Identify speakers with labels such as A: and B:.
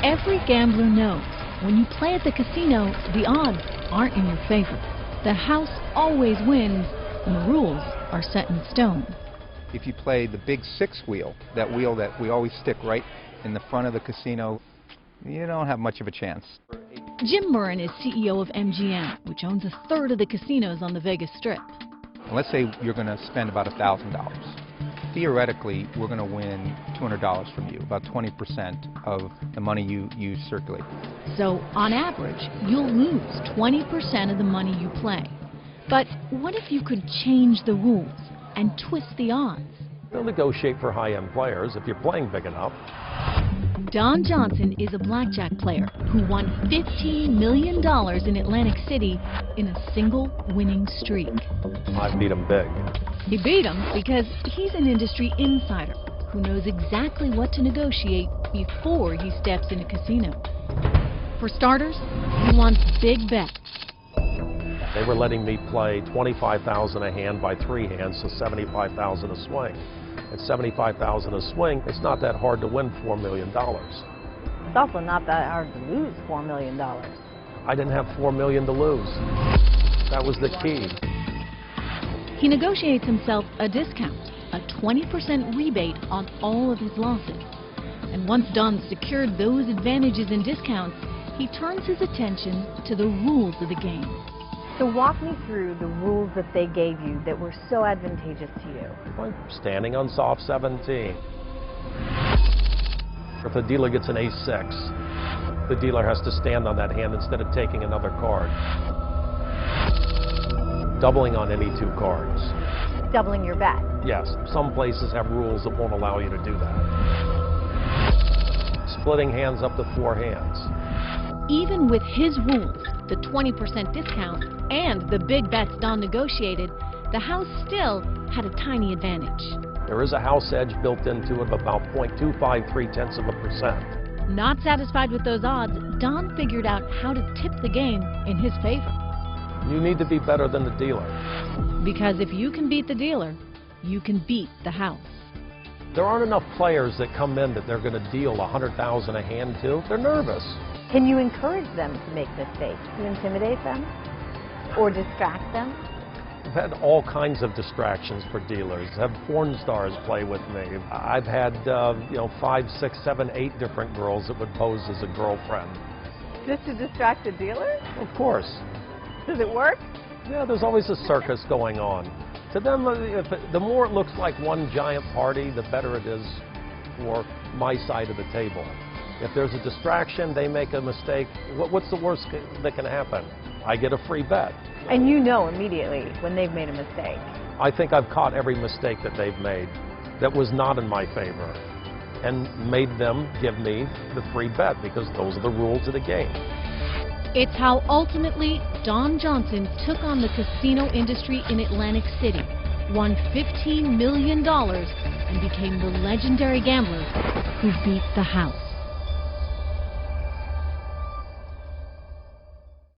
A: Every gambler knows when you play at the casino, the odds aren't in your favor. The house always wins, and the rules are set in stone.
B: If you play the big six wheel that we always stick right in the front of the casino, you don't have much of a chance.
A: Jim Murren is CEO of MGM, which owns a third of the casinos on the Vegas Strip.
B: And let's say you're going to spend about $1,000. Theoretically, we're going to win $200 from you, about 20% of the money you circulate.
A: So, on average, you'll lose 20% of the money you play. But what if you could change the rules and twist the odds?
C: They'll negotiate for high-end players if you're playing big enough.
A: Don Johnson is a blackjack player who won $15 million in Atlantic City in a single winning streak.
C: I beat him big.
A: He beat him because he's an industry insider who knows exactly what to negotiate before he steps in a casino. For starters, he wants big bets.
C: They were letting me play $25,000 a hand by 3 hands, so $75,000 a swing. At $75,000 a swing, it's not that hard to win $4 million.
D: It's also not that hard to lose $4 million.
C: I didn't have $4 million to lose. That was the key.
A: He negotiates himself a discount, a 20% rebate on all of his losses. And once Don's secured those advantages and discounts, he turns his attention to the rules of the game.
D: So walk me through the rules that they gave you that were so advantageous to you.
C: Like standing on soft 17. If the dealer gets an ace-6, the dealer has to stand on that hand instead of taking another card. Doubling on any 2 cards.
D: Doubling your bet.
C: Yes, some places have rules that won't allow you to do that. Splitting hands up to 4 hands.
A: Even with his rules, the 20% discount, and the big bets Don negotiated, the house still had a tiny advantage.
C: There is a house edge built into it of about 0.253%.
A: Not satisfied with those odds, Don figured out how to tip the game in his favor.
C: You need to be better than the dealer.
A: Because if you can beat the dealer, you can beat the house.
C: There aren't enough players that come in that they're going to deal $100,000 a hand to. They're nervous.
D: Can you encourage them to make mistakes? To intimidate them? Or distract them?
C: I've had all kinds of distractions for dealers. I've had porn stars play with me. I've had 5, 6, 7, 8 different girls that would pose as a girlfriend.
D: Just to distract the dealer?
C: Of course.
D: Does it work?
C: Yeah, there's always a circus going on. To them, the more it looks like one giant party, the better it is for my side of the table. If there's a distraction, they make a mistake, what's the worst that can happen? I get a free bet.
D: And you know immediately when they've made a mistake.
C: I think I've caught every mistake that they've made that was not in my favor and made them give me the free bet because those are the rules of the game.
A: It's how ultimately Don Johnson took on the casino industry in Atlantic City, won $15 million, and became the legendary gambler who beat the house.